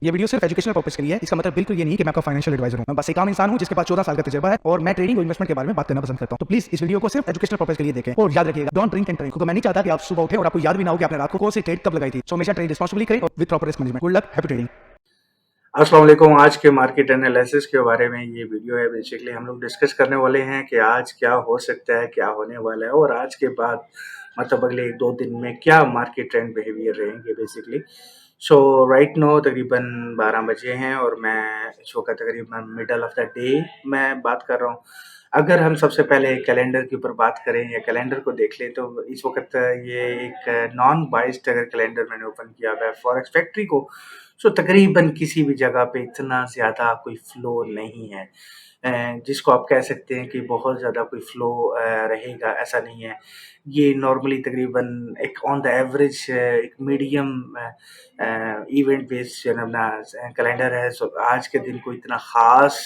ये वीडियो सिर्फ educational purpose के लिए है। इसका मतलब बिल्कुल ये नहीं कि मैं आपका फाइनेंशियल एडवाइजर हूँ। मैं बस एक आम इंसान हूँ जिसके पास 14 साल का तजुर्बा है और मैं ट्रेडिंग और इन्वेस्टमेंट के बारे में बात करना पसंद करता हूँ। तो प्लीज इस वीडियो को सिर्फ एजुकेशनल पर्पस के लिए देखें और याद रखिएगा, डोंट ड्रिंक एंड ड्राइव, क्योंकि मैं नहीं चाहता कि आप सुबह उठे और आपको याद भी ना हो कि आपने रात को कौन सी ट्रेड कब लगाई थी। सो हमेशा ट्रेड रिस्पांसिबली करें और with proper risk management. Good luck, happy trading. अस्सलाम वालेकुम। आज के मार्केट एनालिसिस के बारे में ये वीडियो है। बेसिकली हम लोग डिस्कस करने वाले हैं कि आज क्या हो सकता है, क्या होने वाला है और आज के बाद मतलब अगले 1-2 दिन में क्या मार्केट ट्रेंड बिहेवियर रहेंगे बेसिकली। सो राइट नाउ तकरीबन 12 बजे हैं और मैं इस वक़्त तकरीबन मिडल ऑफ द डे मैं बात कर रहा हूँ। अगर हम सबसे पहले कैलेंडर के ऊपर बात करें या कैलेंडर को देख लें तो इस वक़्त ये एक नॉन बायस्ड अगर कैलेंडर मैंने ओपन किया हुआ है फॉरेक्स फैक्ट्री को, सो तकरीबन किसी भी जगह पे इतना ज़्यादा कोई फ्लो नहीं है। जिसको आप कह सकते हैं कि बहुत ज़्यादा कोई फ्लो रहेगा, ऐसा नहीं है। ये नॉर्मली तकरीबन एक ऑन द एवरेज एक मीडियम इवेंट बेस्ड जो है ना कैलेंडर है। सो आज के दिन को इतना ख़ास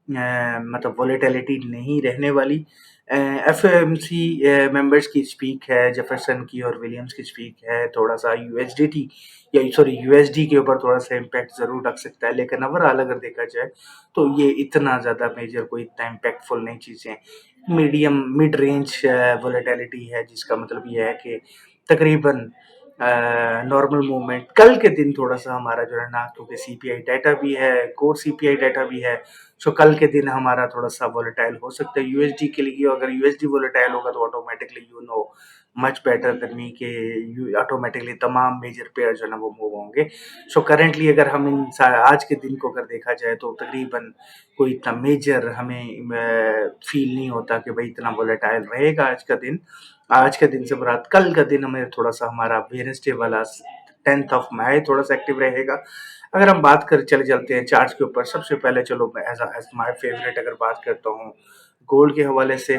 मतलब वोलेटिलिटी नहीं रहने वाली। एफओएमसी मेंबर्स की स्पीक है, जेफरसन की और विलियम्स की स्पीक है। थोड़ा-सा यूएसडीटी या सॉरी यूएसडी के ऊपर थोड़ा-सा इम्पैक्ट ज़रूर रख सकता है, लेकिन ओवरऑल अगर देखा जाए तो ये इतना ज़्यादा मेजर कोई इतना इम्पैक्टफुल नहीं चीज़ें हैं। मीडियम मिड रेंज वोलेटिलिटी है, जिसका मतलब ये है कि तकरीबन नॉर्मल मूवमेंट कल के दिन थोड़ा-सा हमारा जो है ना, क्योंकि सीपीआई डाटा भी है, कोर सीपीआई डाटा भी है, सो कल के दिन हमारा थोड़ा-सा वोलेटाइल हो सकता है यूएसडी के लिए। अगर यूएसडी वोलेटाइल होगा तो automatically you know much better than me के यू ऑटोमैटिकली तमाम मेजर पेयर जो है ना वो मूव होंगे। सो करंटली अगर हम इन आज के दिन को अगर देखा जाए तो तकरीबन कोई इतना मेजर हमें फील नहीं होता कि भाई इतना वोलेटाइल रहेगा आज का दिन। आज के दिन से मुराद कल का दिन हमें थोड़ा-सा हमारा वेडनेसडे वाला 10th ऑफ मई थोड़ा-सा एक्टिव रहेगा। अगर हम बात कर चले चलते हैं चार्ट्स के ऊपर, सबसे पहले चलो मैं एज़ माय फेवरेट अगर बात करता हूँ गोल्ड के हवाले से,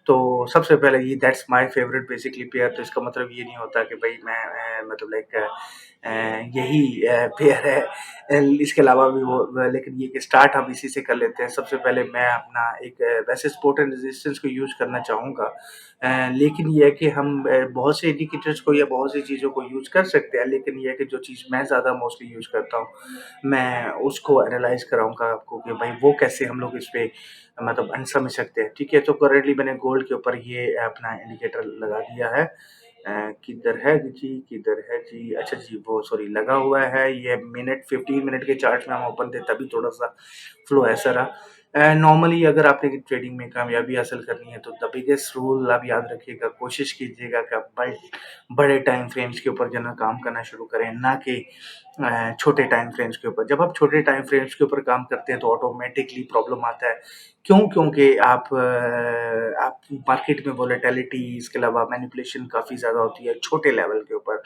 तो सबसे पहले ये that's my favourite basically pair. तो इसका मतलब ये नहीं होता कि भई मैं मतलब लाइक यही पेयर है। इसके अलावा भी लेकिन ये कि स्टार्ट हम इसी से कर लेते हैं। सबसे पहले मैं अपना एक वैसे सपोर्ट एंड रेजिस्टेंस को यूज़ करना चाहूँगा। लेकिन ये है कि हम बहुत से इंडिकेटर्स को या बहुत सी चीज़ों को यूज़ कर सकते हैं, लेकिन ये है कि जो चीज़ मैं ज़्यादा मोस्टली यूज़ करता हूँ, मैं उसको एनालाइज़ कराऊँगा आपको कि भाई वो कैसे हम लोग इस पे मतलब समझ सकते हैं, ठीक है? तो करंटली मैंने गोल्ड के ऊपर ये अपना इंडिकेटर लगा दिया है। किधर है जी, किधर है जी? अच्छा जी, वो सॉरी लगा हुआ है। ये 15 मिनट के चार्ट में हम ओपन थे तभी थोड़ा-सा फ्लो ऐसा रहा। नॉर्मली अगर आपने ट्रेडिंग में कामयाबी हासिल करनी है तो द बिगेस्ट रूल आप याद रखिएगा, कोशिश कीजिएगा कि आप बड़े टाइम फ्रेम्स के ऊपर जो है ना काम करना शुरू करें, ना कि छोटे टाइम फ्रेम्स के ऊपर। जब आप छोटे टाइम फ्रेम्स के ऊपर काम करते हैं तो ऑटोमैटिकली प्रॉब्लम आता है। क्यों? क्योंकि आप मार्केट में वोलेटिलिटी इसके अलावा मैनिपुलेशन काफ़ी ज़्यादा होती है छोटे लेवल के ऊपर।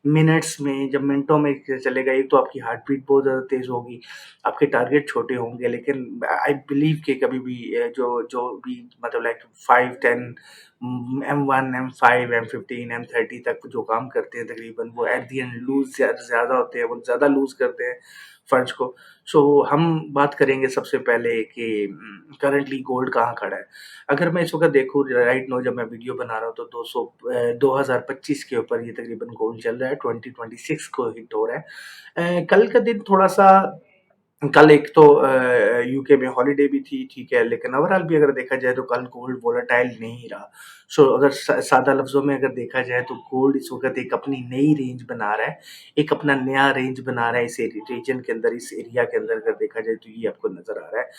मिनट्स में जब मिनटों में चलेगा, एक तो आपकी हार्ट बीट बहुत ज़्यादा तेज़ होगी, आपके टारगेट छोटे होंगे, लेकिन आई बिलीव कि कभी भी जो जो भी मतलब like 5, 10 M1, M5, M15, M30 तक जो काम करते हैं तकरीबन वो एट द एंड लूज़ ज़्यादा होते हैं, वो ज़्यादा लूज़ करते हैं फंड्स को। सो हम बात करेंगे सबसे पहले कि करंटली गोल्ड कहाँ खड़ा है। अगर मैं इस वक़्त देखूँ राइट नाउ जब मैं वीडियो बना रहा हूँ तो 2025 के ऊपर ये तकरीबन गोल्ड चल रहा है, 2026 को हिट हो रहा है। कल का दिन थोड़ा-सा कल एक तो यूके में हॉलिडे भी थी, ठीक है, लेकिन ओवरऑल भी अगर देखा जाए तो कल गोल्ड वोलेटाइल नहीं रहा। सो अगर सादा लफ्ज़ों में अगर देखा जाए तो गोल्ड इस वक़्त एक अपनी नई रेंज बना रहा है, एक अपना नया रेंज बना रहा है इस रीजन के अंदर, इस एरिया के अंदर अगर देखा जाए तो ये आपको नज़र आ रहा है।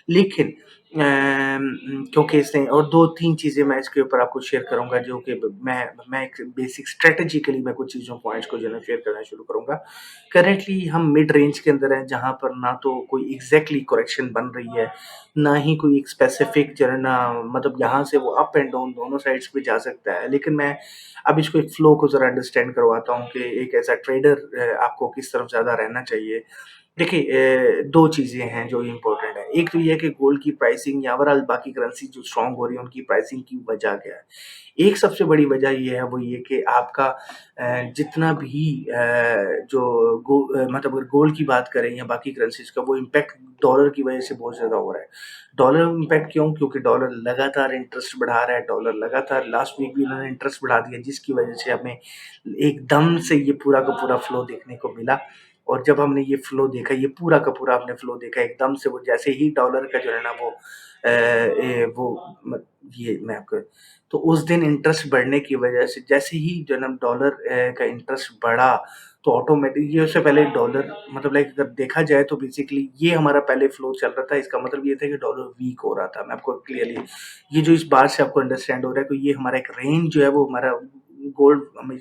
लेकिन क्योंकि इसने और 2-3 चीज़ें मैं इसके ऊपर आपको शेयर करूँगा जो कि मैं एक बेसिक स्ट्रैटेजिकली मैं कुछ चीज़ों पॉइंट्स को जो है शेयर करना शुरू करूँगा। करेंटली हम मिड रेंज के अंदर हैं जहाँ पर ना तो कोई एग्ज़ैक्टली करेक्शन बन रही है, ना ही कोई एक स्पेसिफिक जो है ना मतलब यहाँ से वो अप एंड डाउन दोनों साइड्स पे जा सकता है। लेकिन मैं अब इसको एक फ्लो को ज़रा अंडरस्टैंड करवाता हूँ कि एक ऐसा ट्रेडर आपको किस तरफ ज़्यादा रहना चाहिए। देखिए 2 चीज़ें हैं जो इम्पोर्टेंट है। एक तो ये है कि गोल्ड की प्राइसिंग या ओवरऑल बाकी करेंसी जो स्ट्रॉन्ग हो रही है उनकी प्राइसिंग की वजह क्या है? एक सबसे बड़ी वजह ये है वो ये कि आपका जितना भी मतलब अगर गोल्ड की बात करें या बाकी करेंसीज़ का वो इम्पैक्ट डॉलर की वजह से बहुत ज़्यादा हो रहा है। डॉलर इम्पैक्ट क्यों? क्योंकि डॉलर लगातार इंटरेस्ट बढ़ा रहा है, डॉलर लगातार लास्ट वीक भी उन्होंने इंटरेस्ट बढ़ा दिया जिसकी वजह से हमें एकदम से ये पूरा का पूरा फ्लो देखने को मिला। और जब हमने ये फ्लो देखा, ये पूरा का पूरा हमने फ्लो देखा, एकदम से वो जैसे ही डॉलर का जो है ना वो ये मैं आपको, तो उस दिन इंटरेस्ट बढ़ने की वजह से जैसे ही जो है ना डॉलर का इंटरेस्ट बढ़ा, तो ऑटोमेटिक ये उससे पहले डॉलर मतलब लाइक अगर देखा जाए तो बेसिकली ये हमारा पहले फ्लो चल रहा था। इसका मतलब ये था कि डॉलर वीक हो रहा था। मैं आपको क्लियरली ये जो इस बात से आपको अंडरस्टैंड हो रहा है कि ये हमारा एक रेंज जो है वो हमारा गोल्ड हमें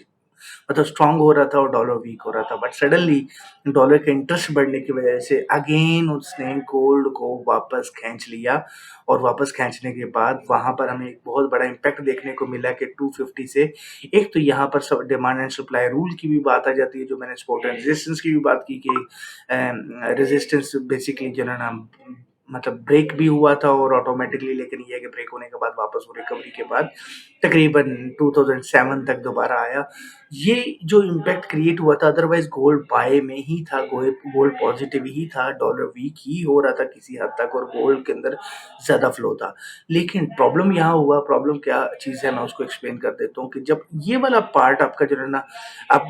मतलब स्ट्रांग हो रहा था और डॉलर वीक हो रहा था। बट सडनली डॉलर का इंटरेस्ट बढ़ने की वजह से अगेन उसने गोल्ड को वापस खींच लिया, और वापस खींचने के बाद वहाँ पर हमें एक बहुत बड़ा इम्पैक्ट देखने को मिला कि 250 से एक तो यहाँ पर सब डिमांड एंड सप्लाई रूल की भी बात आ जाती है, जो मैंने सपोर्ट एंड रेजिस्टेंस की भी बात की कि रेजिस्टेंस बेसिकली जो है ना मतलब ब्रेक भी हुआ था और ऑटोमेटिकली, लेकिन ये है कि ब्रेक होने के बाद वापस वो रिकवरी के बाद तकरीबन 2007 तक दोबारा आया। ये जो इम्पैक्ट क्रिएट हुआ था, अदरवाइज गोल्ड बाय में ही था, गोल्ड पॉजिटिव ही था, डॉलर वीक ही हो रहा था किसी हद तक और गोल्ड के अंदर ज़्यादा फ्लो था। लेकिन प्रॉब्लम यहाँ हुआ, प्रॉब्लम क्या चीज़ है मैं उसको एक्सप्लेन कर देता हूँ कि जब ये वाला पार्ट आपका जो है ना आप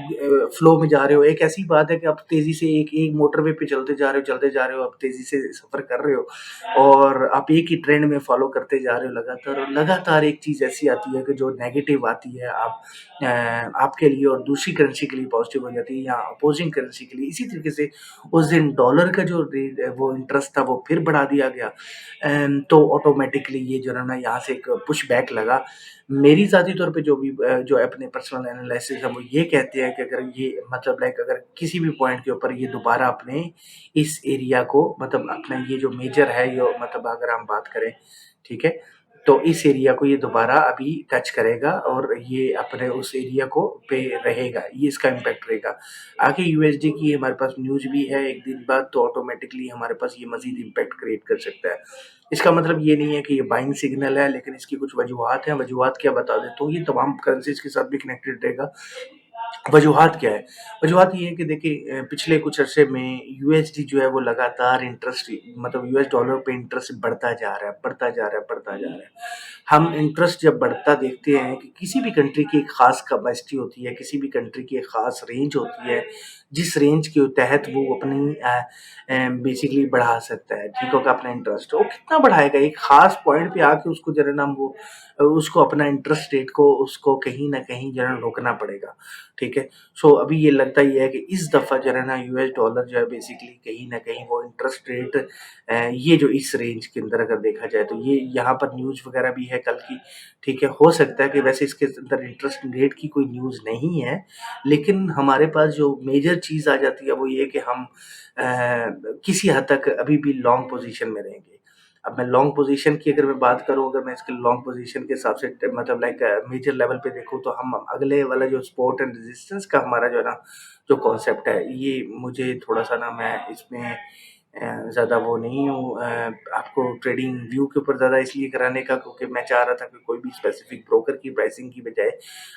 फ्लो में जा रहे हो, एक ऐसी बात है कि आप तेज़ी से एक एक मोटरवे पे चलते जा रहे हो, आप तेज़ी से सफ़र कर रहे हो और आप एक ही ट्रेंड में फॉलो करते जा रहे हो लगातार, और लगातार एक चीज़ ऐसी आती है कि जो नेगेटिव आती है आपके लिए और दूसरी करेंसी के लिए पॉजिटिव हो जाती है या अपोजिंग करेंसी के लिए। इसी तरीके से उस दिन डॉलर का जो रेट वो इंटरेस्ट था वो फिर बढ़ा दिया गया। तो ऑटोमेटिकली ये जो है ना यहाँ से एक पुश बैक लगा। मेरी ज़ाती तौर पे जो अपने पर्सनल एनालिसिस है वो ये कहते हैं कि अगर ये मतलब लाइक अगर किसी भी पॉइंट के ऊपर ये दोबारा अपने इस एरिया को मतलब अपना ये जो मेजर है ये मतलब अगर हम बात करें, ठीक है? तो इस एरिया को ये दोबारा अभी टच करेगा और ये अपने उस एरिया को पे रहेगा, ये इसका इम्पैक्ट रहेगा। आगे यूएसडी की हमारे पास न्यूज़ भी है एक दिन बाद, तो ऑटोमेटिकली हमारे पास ये मज़ीद इम्पैक्ट क्रिएट कर सकता है। इसका मतलब ये नहीं है कि ये बाइंग सिग्नल है, लेकिन इसकी कुछ वजूहात हैं, वजूहात क्या बता देता हूँ, ये तमाम करेंसीज़ के साथ भी कनेक्टेड रहेगा। वजूहात क्या है? वजूहात ये है कि देखिए पिछले कुछ अरसे में यूएसडी जो है वो लगातार इंटरेस्ट मतलब यूएस डॉलर पे इंटरेस्ट बढ़ता जा रहा है, बढ़ता जा रहा है, बढ़ता जा रहा है। हम इंटरेस्ट जब बढ़ता देखते हैं कि किसी भी कंट्री की एक ख़ास कैपेसिटी होती है, किसी भी कंट्री की एक ख़ास रेंज होती है, जिस रेंज के तहत वो अपनी बेसिकली बढ़ा सकता है, ठीक होगा अपना इंटरेस्ट। वो कितना बढ़ाएगा? एक ख़ास पॉइंट पे आके उसको जो है ना वो उसको अपना इंटरेस्ट रेट को उसको कहीं न कहीं जो है ना रोकना पड़ेगा, ठीक है? सो अभी ये लगता ही है कि इस दफ़ा जो है ना यूएस डॉलर जो है बेसिकली कहीं न कहीं वो इंटरेस्ट रेट ये जो इस रेंज के अंदर अगर देखा जाए तो ये यहाँ पर न्यूज़ वग़ैरह भी है कल की, ठीक है? हो सकता है कि वैसे इसके अंदर इंटरेस्ट रेट की कोई न्यूज़ नहीं है, लेकिन हमारे पास जो मेजर चीज़ आ जाती है वो ये है कि हम किसी हद तक अभी भी लॉन्ग पोज़ीशन में रहेंगे। अब मैं लॉन्ग पोज़ीशन की अगर मैं बात करूँ, अगर मैं इसके लॉन्ग पोज़ीशन के हिसाब से मतलब लाइक मेजर लेवल पे देखूँ तो हम अगले वाला जो सपोर्ट एंड रेजिस्टेंस का हमारा जो है ना, जो कॉन्सेप्ट है, ये मुझे थोड़ा-सा ना मैं इसमें ज़्यादा वो नहीं हूँ आपको ट्रेडिंग व्यू के ऊपर ज़्यादा इसलिए कराने का क्योंकि मैं चाह रहा था कि कोई भी स्पेसिफिक ब्रोकर की प्राइसिंग की बजाय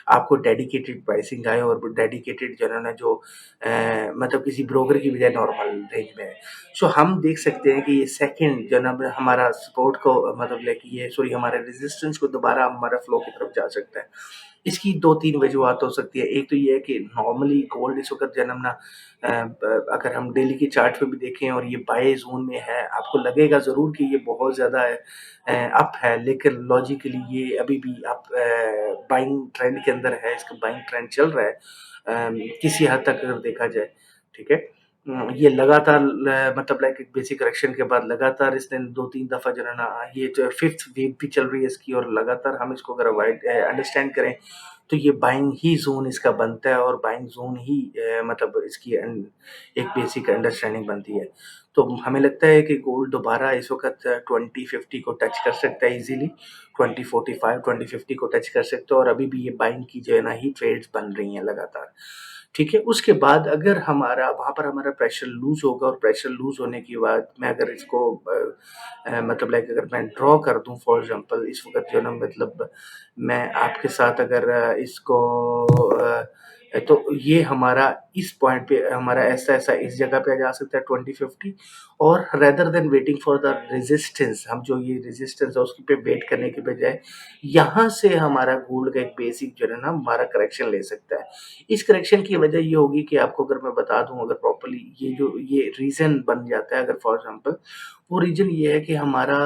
आपको डेडिकेटेड प्राइसिंग आए और डेडिकेटेड जो है ना जो मतलब किसी ब्रोकर की बजाय नॉर्मल रेंज में है। सो हम देख सकते हैं कि ये सेकंड जो है ना हमारा सपोर्ट को मतलब लाइक ये सॉरी हमारे रेजिस्टेंस को दोबारा हमारा फ्लो की तरफ जा सकता है। इसकी 2-3 वजूहत हो सकती है। एक तो ये है कि नॉर्मली गोल्ड इस वक़्त जो है ना अगर हम डेली के चार्ट पे भी देखें और ये बाय ज़ोन में है, आपको लगेगा ज़रूर कि ये बहुत ज़्यादा अप है, लेकिन लॉजिकली ये अभी भी बाइंग ट्रेंड के अंदर है, इसका बाइंग ट्रेंड चल रहा है किसी हद तक अगर देखा जाए, ठीक है? ये लगातार मतलब लाइक एक बेसिक करेक्शन के बाद लगातार इसने 2-3 दफ़ा जो है ना ये जो 5th वीक भी चल रही है इसकी और लगातार हम इसको अगर अंडरस्टैंड करें तो ये बाइंग ही ज़ोन इसका बनता है और बाइंग ज़ोन ही मतलब इसकी एक बेसिक अंडरस्टैंडिंग बनती है। तो हमें लगता है कि गोल्ड दोबारा इस वक़्त 2050 को टच कर सकता है ईज़िली, 2045, 2050 को टच कर सकता है और अभी भी ये बाइंग की जो है ना ही ट्रेड्स बन रही हैं लगातार। ठीक है? उसके बाद अगर हमारा वहाँ पर हमारा प्रेशर लूज़ होगा और प्रेशर लूज़ होने के बाद मैं अगर इसको मतलब लाइक अगर मैं ड्रॉ कर दूँ फॉर एग्ज़ाम्पल इस वक़्त जो है ना मतलब मैं आपके साथ अगर इसको तो ये हमारा इस पॉइंट पे हमारा ऐसा-ऐसा इस जगह पे जा सकता है 2050 और rather than waiting for the resistance हम जो ये रेजिस्टेंस है उसकी पे वेट करने के बजाय यहाँ से हमारा गोल्ड का एक बेसिक जो है ना हमारा करेक्शन ले सकता है। इस करेक्शन की वजह ये होगी कि आपको अगर मैं बता दूँ अगर प्रॉपर्ली ये रीज़न बन जाता है अगर फॉर एग्ज़ाम्पल वो रीज़न ये है कि हमारा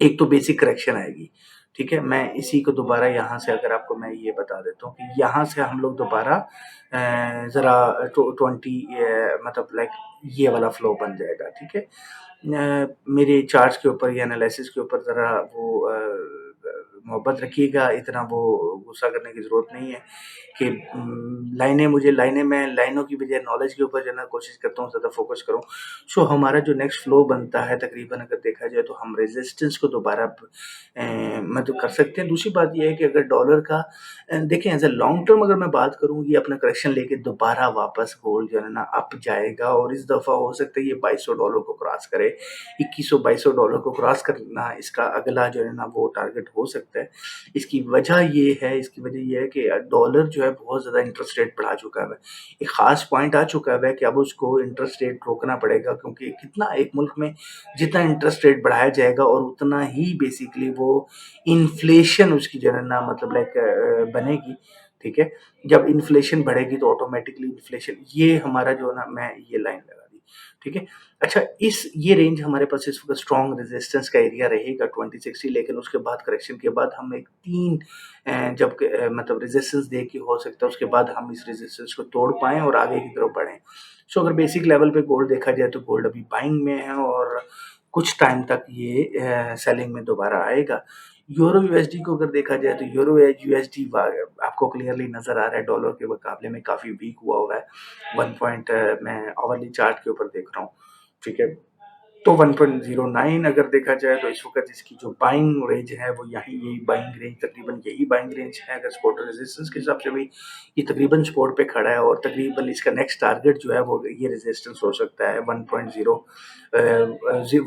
एक तो बेसिक करेक्शन आएगी, ठीक है? मैं इसी को दोबारा यहाँ से अगर आपको मैं ये बता देता हूँ कि यहाँ से हम लोग दोबारा ज़रा 20 मतलब लाइक ये वाला फ्लो बन जाएगा, ठीक है? मेरे चार्ट्स के ऊपर या एनालिसिस के ऊपर ज़रा वो मोहब्बत रखिएगा, इतना वो गुस्सा करने की ज़रूरत नहीं है कि लाइनें मैं लाइनों की बजाय नॉलेज के ऊपर जो है ना कोशिश करता हूँ ज़्यादा फ़ोकस करूँ। सो हमारा जो नेक्स्ट फ्लो बनता है तकरीबन अगर देखा जाए तो हम रेजिस्टेंस को दोबारा मतलब कर सकते हैं। दूसरी बात ये है कि अगर डॉलर का देखें एज़ अ लॉन्ग टर्म अगर मैं बात करूँ ये अपना करेक्शन लेके दोबारा वापस गोल्ड जो है ना अप जाएगा और इस दफ़ा हो सकता है ये $2200 को क्रॉस करे। 2100-2200 को क्रॉस करना इसका अगला जो है ना वो टारगेट हो सकता है। इसकी वजह ये है कि डॉलर जो है बहुत ज़्यादा इंटरेस्ट रेट बढ़ा चुका है। एक ख़ास पॉइंट आ चुका है कि अब उसको इंटरेस्ट रेट रोकना पड़ेगा क्योंकि कितना एक मुल्क में जितना इंटरेस्ट रेट बढ़ाया जाएगा और उतना ही बेसिकली वो इन्फ्लेशन उसकी जो है ना मतलब लाइक बनेगी, ठीक है? जब इन्फ्लेशन बढ़ेगी तो ऑटोमैटिकली इन्फ्लेशन ये हमारा जो है ना मैं ये लाइन लगा दी, ठीक है? अच्छा ये रेंज हमारे पास इस वक़्त स्ट्रॉन्ग रेजिस्टेंस का एरिया रहेगा 2060 लेकिन उसके बाद करेक्शन के बाद हम एक 3 मतलब रेजिस्टेंस दे के हो सकता है उसके बाद हम इस रेजिस्टेंस को तोड़ पाएँ और आगे की तरफ बढ़ें। सो अगर बेसिक लेवल पे गोल्ड देखा जाए तो गोल्ड अभी बाइंग में है और कुछ टाइम तक ये सेलिंग में दोबारा आएगा। यूरो यूएसडी को अगर देखा जाए तो यूरो यूएसडी आपको क्लियरली नज़र आ रहा है डॉलर के मुकाबले में काफ़ी वीक हुआ है। 1 पॉइंट मैं आवरली चार्ट के ऊपर देख रहा हूँ, ठीक है? तो 1.09 अगर देखा जाए तो इस वक़्त इसकी जो बाइंग रेंज है वो यही बाइंग रेंज तकरीबन यही बाइंग रेंज है अगर सपोर्ट और रेजिस्टेंस के हिसाब से भी ये तकरीबन सपोर्ट पे खड़ा है और तकरीबन इसका नेक्स्ट टारगेट जो है वो ये रेजिस्टेंस हो सकता है 1.0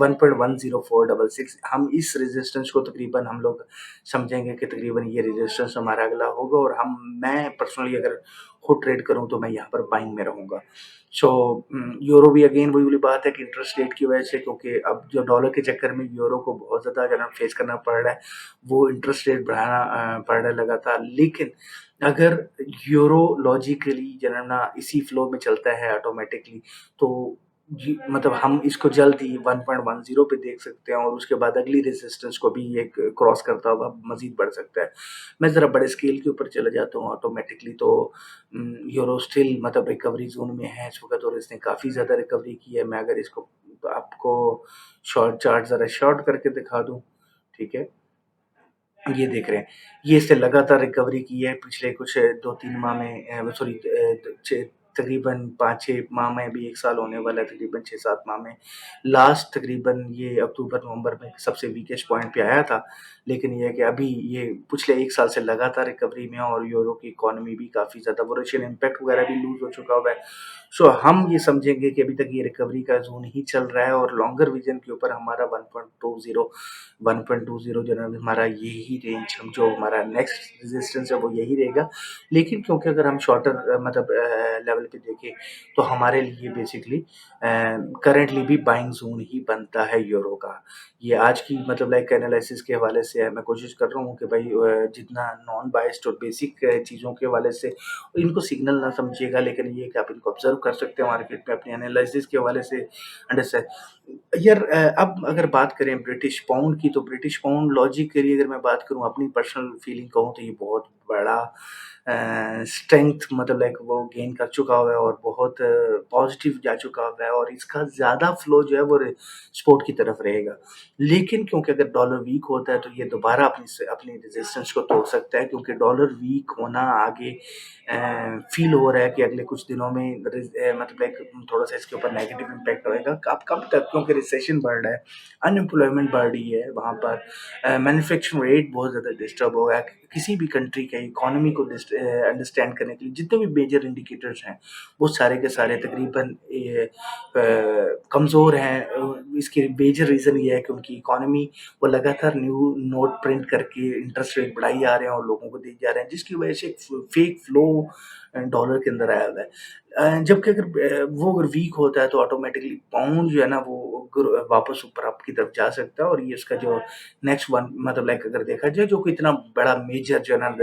1.10466 हम इस रेजिस्टेंस को तकरीबन हम लोग समझेंगे कि तकरीबन ये रेजिस्टेंस हमारा अगला होगा और मैं पर्सनली अगर खुद ट्रेड करूँ तो मैं यहाँ पर बाइंग में रहूँगा। सो यूरो भी अगेन वही वाली बात है कि इंटरेस्ट रेट की वजह से क्योंकि अब जो डॉलर के चक्कर में यूरो को बहुत ज़्यादा जो है ना फेस करना पड़ रहा है, वो इंटरेस्ट रेट बढ़ाना पड़ रहा है लगातार। लेकिन अगर यूरो लॉजिकली जो है ना इसी फ्लो में चलता है ऑटोमैटिकली तो जी मतलब हम इसको जल्द ही 1.10 पे देख सकते हैं और उसके बाद अगली रेजिस्टेंस को भी एक क्रॉस करता हुआ मज़ीद बढ़ सकता है। मैं ज़रा बड़े स्केल के ऊपर चला जाता हूँ ऑटोमैटिकली तो यूरो स्टिल मतलब रिकवरी ज़ोन में है इस वक़्त और इसने काफ़ी ज़्यादा रिकवरी की है। मैं अगर इसको आपको शॉर्ट चार्ट ज़रा शॉर्ट करके दिखा दूँ, ठीक है? ये देख रहे हैं, ये इसने लगातार रिकवरी की है पिछले कुछ 2-3 माह में सॉरी तकरीबन 5-6 माह में भी 1 साल होने वाला है, तकरीबन 6-7 माह में। लास्ट तकरीबन ये अक्टूबर-नवंबर में सबसे वीकेस्ट पॉइंट पे आया था, लेकिन ये है कि अभी ये पिछले 1 साल से लगातार रिकवरी में है और यूरो की इकोनॉमी भी काफ़ी ज़्यादा वो रशियन इम्पैक्ट वगैरह भी लूज़ हो चुका हुआ है। सो हम ये समझेंगे कि अभी तक ये रिकवरी का ज़ोन ही चल रहा है और लॉन्गर विज़न के ऊपर हमारा 1.20 जो है ना हमारा यही रेंज हम जो हमारा नेक्स्ट रेजिस्टेंस है वो यही रहेगा। लेकिन क्योंकि अगर हम शॉर्टर मतलब लेवल पे देखें तो हमारे लिए बेसिकली करंटली भी बाइंग ज़ोन ही बनता है यूरो का। ये आज की मतलब लाइक एनालिसिस के हवाले से है, मैं कोशिश कर रहा हूँ कि भाई जितना नॉन बायस्ड और बेसिक चीज़ों के हवाले से इनको सिग्नल ना समझिएगा लेकिन ये है कि आप इनको ऑब्ज़र्व कर सकते हैं मार्केट में अपनी एनालिसिस के हवाले से अंडरस्टैंड यार अब अगर बात करें ब्रिटिश पाउंड की, तो ब्रिटिश पाउंड लॉजिकली अगर मैं बात करूँ अपनी पर्सनल फीलिंग कहूँ तो ये बहुत बड़ा स्ट्रेंथ मतलब लाइक वो गेन कर चुका हुआ है और बहुत पॉज़िटिव जा चुका हुआ है और इसका ज़्यादा फ्लो जो है वो सपोर्ट की तरफ रहेगा। लेकिन क्योंकि अगर डॉलर वीक होता है तो ये दोबारा अपनी रेजिस्टेंस को तोड़ सकता है क्योंकि डॉलर वीक होना आगे फ़ील हो रहा है कि अगले कुछ दिनों में मतलब लाइक थोड़ा-सा इसके ऊपर नेगेटिव इम्पैक्ट होएगा। कब तक? क्योंकि रिसेशन बढ़ रहा है, अनएम्प्लॉयमेंट बढ़ रही है वहाँ पर मैन्युफैक्चरिंग रेट बहुत ज़्यादा डिस्टर्ब हो गया है। किसी भी कंट्री के इकोनॉमी को अंडरस्टैंड करने के लिए जितने भी मेजर इंडिकेटर्स हैं, वो सारे के सारे तकरीबन कमज़ोर हैं। इसके मेजर रीज़न ये है कि उनकी इकोनॉमी वो लगातार न्यू नोट प्रिंट करके इंटरेस्ट रेट बढ़ाई जा रहे हैं और लोगों को दी जा रहे हैं, जिसकी वजह से एक फेक फ्लो डॉलर के अंदर आया हुआ है। जबकि अगर वो अगर वीक होता है तो ऑटोमेटिकली पाउंड जो है ना वो वापस ऊपर अप की तरफ जा सकता है और ये इसका जो नेक्स्ट वन मतलब लाइक अगर देखा जाए जो कोई इतना बड़ा मेजर जो है ना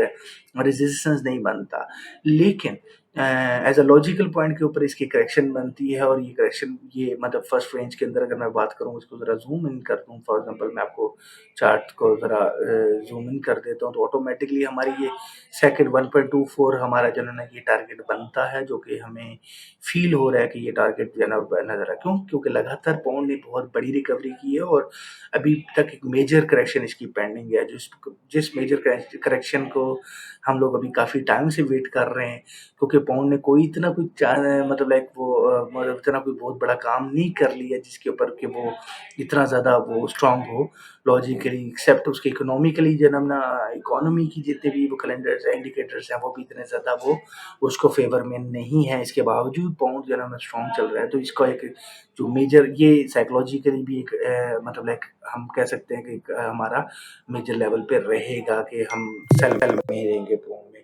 रेजिस्टेंस नहीं बनता। लेकिन एज़ अ लॉजिकल पॉइंट के ऊपर इसकी करेक्शन बनती है और ये करेक्शन ये मतलब फर्स्ट रेंज के अंदर अगर मैं बात करूँ इसको ज़रा ज़ूम इन कर दूँ फॉर एग्ज़ाम्पल मैं आपको चार्ट को ज़रा ज़ूम इन कर देता हूँ तो ऑटोमेटिकली हमारी ये सेकंड 1.24 हमारा जो है ना ये टारगेट बनता है जो कि हमें फ़ील हो रहा है कि ये टारगेट जो है ना नज़र आ क्यों? क्योंकि लगातार पाउंड ने बहुत बड़ी रिकवरी की है और अभी तक एक मेजर करेक्शन इसकी पेंडिंग है। जिस मेजर करेक्शन को हम लोग अभी काफ़ी टाइम से वेट कर रहे हैं क्योंकि पाउंड ने कोई इतना कोई मतलब लाइक वो मतलब इतना कोई बहुत बड़ा काम नहीं कर लिया जिसके ऊपर कि वो इतना ज़्यादा वो स्ट्रॉन्ग हो लॉजिकली एक्सेप्ट उसके इकोनॉमिकली जो है ना इकोनॉमी की जितने भी वो कैलेंडर्स हैं इंडिकेटर्स हैं वो भी इतने ज़्यादा वो उसको फेवर में नहीं है इसके बावजूद पाउंड जो है ना स्ट्रॉन्ग चल रहा है तो इसका एक जो मेजर ये साइकोलॉजिकली भी एक मतलब लाइक हम कह सकते हैं कि एक हमारा मेजर लेवल पे रहेगा कि हम सेल में रहेंगे पाउंड में।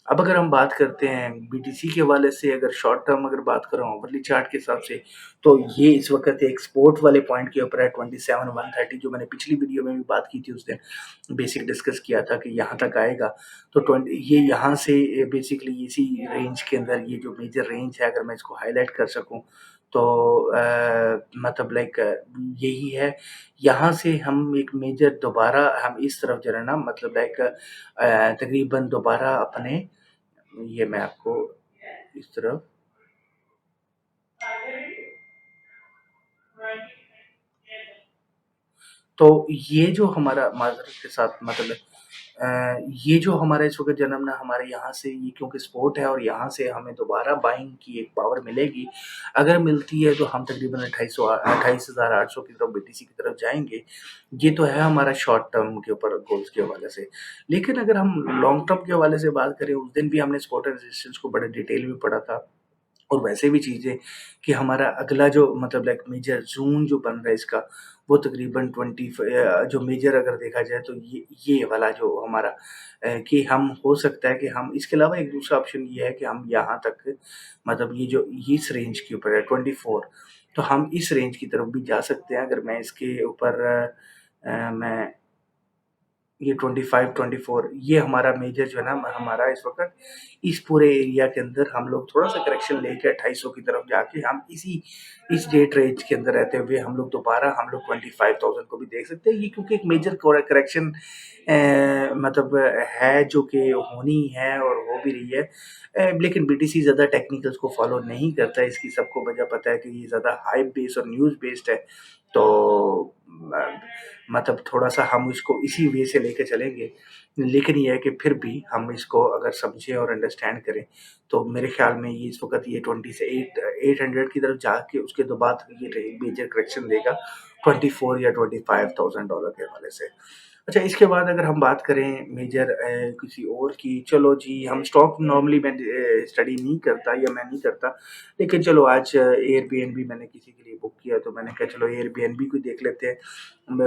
अब अगर हम बात करते हैं बीटीसी के हवाले से अगर शॉर्ट टर्म अगर बात करूँ ओवरली चार्ट के हिसाब से तो ये इस वक्त एक सपोर्ट वाले पॉइंट के ऊपर है 27,130 जो मैंने पिछली वीडियो में भी बात की थी उस दिन बेसिक डिस्कस किया था कि यहाँ तक आएगा तो 20 ये यहाँ से बेसिकली इसी रेंज के अंदर ये जो मेजर रेंज है अगर मैं इसको हाईलाइट कर सकूँ तो मतलब लाइक यही है यहाँ से हम एक मेजर दोबारा हम इस तरफ जो है ना मतलब लाइक तकरीबन दोबारा अपने ये मैं आपको इस तरफ तो ये जो हमारा माज़रत के साथ मतलब ये जो हमारा इस वक़्त जन्म ना हमारे यहाँ से ये क्योंकि स्पोर्ट है और यहाँ से हमें दोबारा बाइंग की एक पावर मिलेगी। अगर मिलती है तो हम तकरीबन 28,800 की तरफ बीटीसी की तरफ जाएँगे। ये तो है हमारा शॉर्ट टर्म के ऊपर गोल्स के हवाले से। लेकिन अगर हम लॉन्ग टर्म के हवाले से बात करें उस दिन भी हमने सपोर्ट एंड रेजिस्टेंस को बड़े डिटेल में पढ़ा था। और वैसे भी चीज़ें कि हमारा अगला जो मतलब लाइक मेजर ज़ोन जो बन रहा है इसका, वो तकरीबन जो मेजर अगर देखा जाए तो ये वाला जो हमारा कि हम हो सकता है कि हम इसके अलावा एक दूसरा ऑप्शन ये है कि हम यहाँ तक मतलब ये जो इस रेंज के ऊपर है 24 तो हम इस रेंज की तरफ भी जा सकते हैं। अगर मैं इसके ऊपर मैं ये 25, 24 ये हमारा मेजर जो है ना हमारा इस वक़्त इस पूरे एरिया के अंदर हम लोग थोड़ा-सा करेक्शन लेके 2800 की तरफ जाके हम इस डेट रेंज के अंदर रहते हुए हम लोग दोबारा हम लोग 25,000 को भी देख सकते हैं। ये क्योंकि एक मेजर करेक्शन मतलब है जो कि होनी है और हो भी रही है। लेकिन बीटीसी ज़्यादा टेक्निकल्स को फ़ॉलो नहीं करता है। इसकी सबको वजह पता है कि ये ज़्यादा हाइप बेस्ड और न्यूज़ बेस्ड है। तो म मतलब थोड़ा-सा हम इसको इसी वे से लेके चलेंगे। लेकिन ये है कि फिर भी हम इसको अगर समझें और अंडरस्टैंड करें, तो मेरे ख़्याल में ये इस वक़्त ये 20 से 800 की तरफ जाके उसके तो बाद ये मेजर करेक्शन देगा 24 या $25,000 के हवाले से। अच्छा इसके बाद अगर हम बात करें मेजर किसी और की, चलो जी हम स्टॉक नॉर्मली मैं स्टडी नहीं करता या मैं नहीं करता, लेकिन चलो आज एयरबीएनबी मैंने किसी के लिए बुक किया तो मैंने कहा चलो एयरबीएनबी को देख लेते हैं।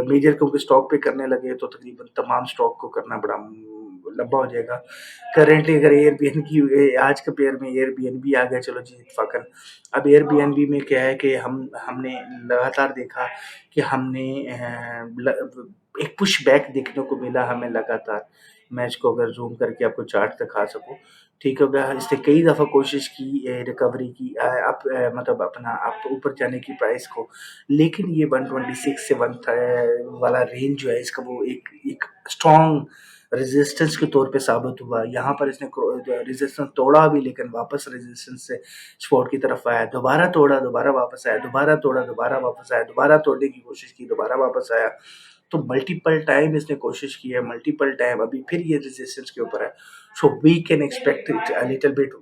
मेजर क्योंकि स्टॉक पे करने लगे तो तकरीबन तमाम स्टॉक को करना बड़ा लंबा हो जाएगा। करंटली अगर एयरबीएनबी आज के पेयर में एयरबीएनबी आ गया चलो जी इत्तेफाकन। अब एयरबीएनबी में क्या है कि हमने लगातार देखा कि हमने एक पुश बैक देखने को मिला हमें लगातार। मैं इसको अगर ज़ूम करके आपको चार्ट दिखा सकूँ, ठीक हो गया। इसने कई दफ़ा कोशिश की रिकवरी की मतलब अपना अप ऊपर जाने की प्राइस को, लेकिन ये 126 से 1 वाला रेंज जो है इसका वो एक स्ट्रॉन्ग रेजिस्टेंस के तौर पे साबित हुआ। यहाँ पर इसने रेजिस्टेंस तोड़ा भी लेकिन वापस रेजिस्टेंस से सपोर्ट की तरफ आया, दोबारा तोड़ा, दोबारा वापस आया, दोबारा तोड़ा, दोबारा वापस आया, दोबारा तोड़ने की कोशिश की, दोबारा वापस आया। तो मल्टीपल टाइम इसने कोशिश की है, मल्टीपल टाइम अभी फिर ये रेजिस्टेंस के ऊपर है। So we can expect it a little bit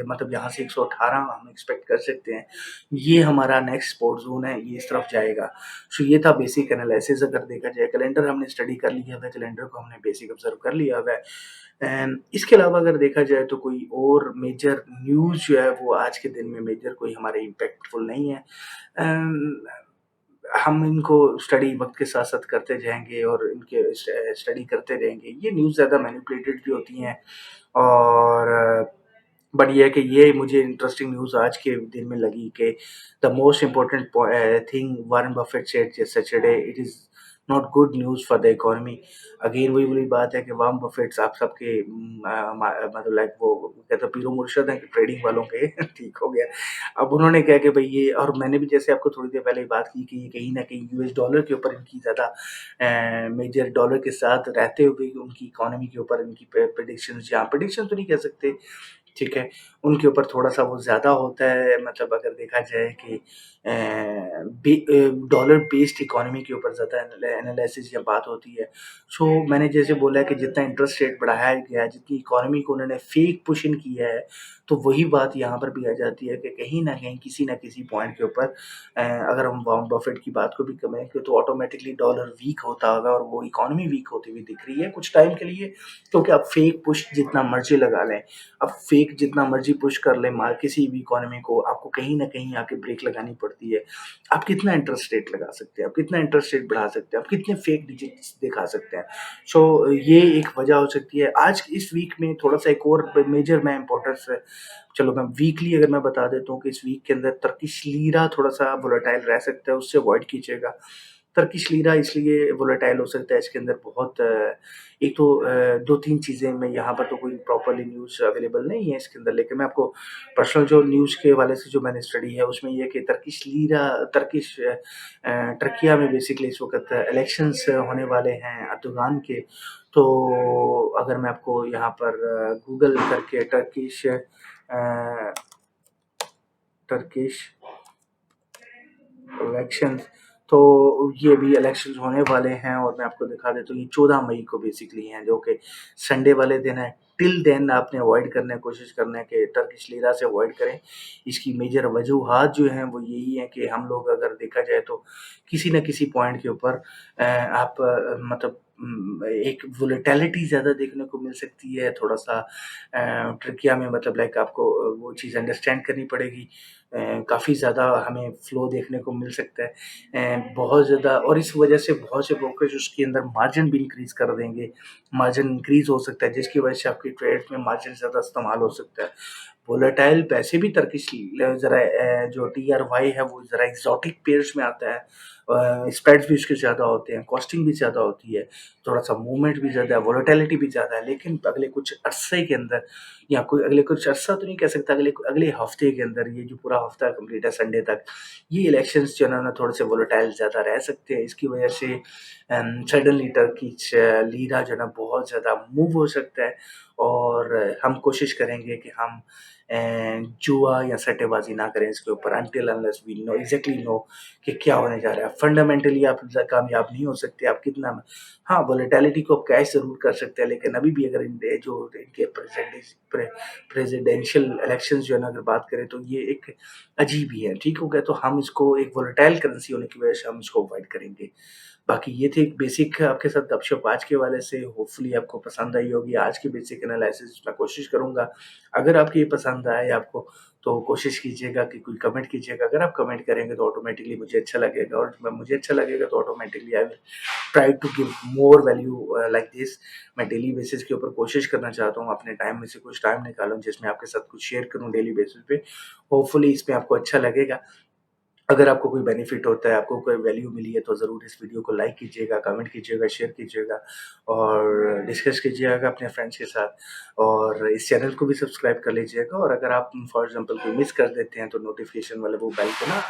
मतलब यहाँ से 118 हम एक्सपेक्ट कर सकते हैं। ये हमारा नेक्स्ट सपोर्ट ज़ोन है, ये इस तरफ जाएगा। सो ये था बेसिक एनालिसिस अगर देखा जाए, कैलेंडर हमने स्टडी कर लिया हुआ है, कैलेंडर को हमने बेसिक ऑब्ज़र्व कर लिया हुआ है। इसके अलावा अगर देखा जाए तो कोई और मेजर न्यूज़ जो है वो आज के दिन में मेजर कोई हमारे इम्पैक्टफुल नहीं है। अम, हम इनको स्टडी वक़्त के साथ-साथ करते जाएँगे और इनके स्टडी करते रहेंगे। ये न्यूज़ ज़्यादा मैनिपुलेटेड भी होती हैं और बट ये है कि ये मुझे इंटरेस्टिंग न्यूज़ आज के दिन में लगी कि the most important thing Warren Buffett said yesterday, it is not good news for the economy. Again वही वाली बात है कि वॉरेन बफेट्स आप सबके मतलब लाइक वो कहते हैं पीरो मुर्शद हैं ट्रेडिंग वालों के ठीक हो गया। अब उन्होंने क्या कि भाई ये, और मैंने भी जैसे आपको थोड़ी देर पहले बात की कि ये कहीं न कहीं यूएस डॉलर के ऊपर इनकी ज़्यादा मेजर डॉलर के साथ रहते हुए उनकी इकोनॉमी के ऊपर इनकी प्रेडिक्शंस, या प्रेडिक्शन तो नहीं कह सकते, ठीक है, उनके ऊपर थोड़ा-सा वो ज़्यादा होता है, मतलब अगर देखा जाए कि डॉलर बेस्ड इकोनॉमी के ऊपर ज़्यादा एनालिसिस या बात होती है। सो मैंने जैसे बोला कि जितना इंटरेस्ट रेट बढ़ाया गया है, जितनी इकोनॉमी को उन्होंने फेक पुश इन किया है, तो वही बात यहाँ पर भी आ जाती है कि कहीं न कहीं किसी न किसी पॉइंट के ऊपर अगर हम वॉरेन बफेट की बात को भी करें तो ऑटोमैटिकली डॉलर वीक होता होगा और वो इकोनॉमी वीक होती हुई दिख रही है कुछ टाइम के लिए, क्योंकि आप फेक पुश जितना मर्ज़ी लगा लें, अब फेक जितना मर्ज़ी पुश कर लें किसी भी इकोनॉमी को, आपको कहीं न कहीं आके ब्रेक लगानी पड़ती है। आप कितना इंटरेस्ट रेट लगा सकते हैं, आप कितना इंटरेस्ट रेट बढ़ा सकते हैं, आप कितने फेक डिजिट्स दिखा सकते हैं। सो ये एक वजह हो सकती है। आज इस वीक में थोड़ा-सा एक और मेजर मैं इम्पोर्टेंस है, चलो मैं वीकली अगर मैं बता देता हूँ कि इस वीक के अंदर टर्किश लीरा थोड़ा-सा वोलेटाइल रह सकता है, उससे अवॉइड कीजिएगा। टर्किश लीरा इसलिए वोलेटाइल हो सकता है, इसके अंदर बहुत एक तो 2-3 चीज़ें, मैं यहाँ पर तो कोई प्रॉपर्ली न्यूज़ अवेलेबल नहीं है इसके अंदर, लेकिन मैं आपको पर्सनल जो न्यूज़ के हवाले से जो मैंने स्टडी है उसमें ये है कि टर्किया में बेसिकली इस वक़्त इलेक्शंस होने वाले हैं अर्दोगान के। तो अगर मैं आपको यहाँ पर गूगल करके टर्किश इलेक्शंस, तो ये भी इलेक्शंस होने वाले हैं और मैं आपको दिखा देता हूँ, ये 14 मई को बेसिकली हैं, जो कि संडे वाले दिन है। टिल देन आपने अवॉइड करने की कोशिश करना है कि टर्किश लीरा से अवॉइड करें। इसकी मेजर वजूहात जो हैं वो यही हैं कि हम लोग अगर देखा जाए तो किसी न किसी पॉइंट के ऊपर आप मतलब एक वोलेटिलिटी ज़्यादा देखने को मिल सकती है, थोड़ा-सा ट्रिकिया में, मतलब लाइक आपको वो चीज़ अंडरस्टैंड करनी पड़ेगी। काफ़ी ज़्यादा हमें फ्लो देखने को मिल सकता है बहुत ज़्यादा, और इस वजह से बहुत से ब्रोकरेज उसके अंदर मार्जिन भी इंक्रीज़ कर देंगे। मार्जिन इंक्रीज़ हो सकता है जिसकी वजह से आपकी ट्रेड्स में मार्जिन ज़्यादा इस्तेमाल हो सकता है। वोलेटाइल पैसे भी टर्किश ज़रा जो टीआरवाई है वो ज़रा एक्सोटिक पेयर्स में आता है। स्प्रेड्स भी उसके ज़्यादा होते हैं, कॉस्टिंग भी ज़्यादा होती है, थोड़ा-सा मूवमेंट भी ज़्यादा है, वोलेटिलिटी भी ज़्यादा है। लेकिन अगले कुछ अरसे के अंदर, या कोई अगले कुछ अरसा तो नहीं कह सकता, अगले अगले हफ्ते के अंदर, ये जो पूरा हफ्ता कंप्लीट है संडे तक, ये इलेक्शंस जो है ना थोड़े से वोलेटाइल ज़्यादा रह सकते हैं। इसकी वजह से सडनली टर्किश लीरा जो है ना बहुत ज़्यादा मूव हो सकता है, और हम कोशिश करेंगे कि हम जुआ या सट्टेबाज़ी ना करें इसके ऊपर, until unless we know exactly know कि क्या होने जा रहा है। फंडामेंटली आप कामयाब नहीं हो सकते, आप कितना, हाँ, वोलेटिलिटी को आप कैश ज़रूर कर सकते हैं, लेकिन अभी भी अगर जो इनके प्रेसिडेंशियल इलेक्शंस जो है ना अगर बात करें तो ये एक अजीब ही है, ठीक हो गया? तो हम इसको एक वोलेटाइल करेंसी होने की वजह से हम इसको अवॉइड करेंगे। बाकी ये थी एक बेसिक आपके साथ गपशप आज के वाले से, होपफुली आपको पसंद आई होगी आज की बेसिक एनालिसिस। मैं कोशिश करूँगा, अगर आपको ये पसंद आए आपको, तो कोशिश कीजिएगा कि कोई कमेंट कीजिएगा। अगर आप कमेंट करेंगे तो ऑटोमैटिकली मुझे अच्छा लगेगा, और मुझे अच्छा लगेगा तो automatically I will try to give more value like this. मैं डेली बेसिस के ऊपर कोशिश करना चाहता हूँ अपने टाइम में से कुछ टाइम निकालूँ जिसमें आपके साथ कुछ शेयर करूँ डेली बेसिस पे। होपफुली इसमें आपको अच्छा लगेगा। अगर आपको कोई बेनिफिट होता है, आपको कोई वैल्यू मिली है, तो ज़रूर इस वीडियो को लाइक कीजिएगा, कमेंट कीजिएगा, शेयर कीजिएगा और डिस्कस कीजिएगा अपने फ्रेंड्स के साथ, और इस चैनल को भी सब्सक्राइब कर लीजिएगा। और अगर आप फॉर एग्ज़ाम्पल कोई मिस कर देते हैं तो नोटिफ़िकेशन वाले वो बेल को ना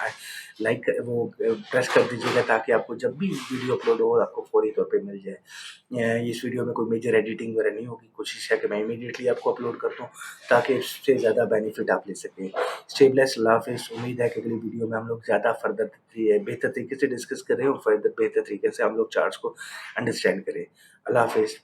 लाइक वो प्रेस कर दीजिएगा, ताकि आपको जब भी वीडियो अपलोड हो आपको फौरी तौर पे मिल जाए। इस वीडियो में कोई मेजर एडिटिंग वगैरह नहीं होगी, कोशिश है कि मैं इमीडिएटली आपको अपलोड कर दूँ ताकि इससे ज़्यादा बेनिफिट आप ले सकें। स्टे ब्लेस्ड, अल्लाह हाफ़िज़। उम्मीद है कि अगली वीडियो में हम लोग ज़्यादा फर्दर बेहतर तरीके से डिस्कस करें और फर्दर बेहतर तरीके से हम लोग चार्ट्स को अंडरस्टैंड करें। अल्लाह हाफ़िज़।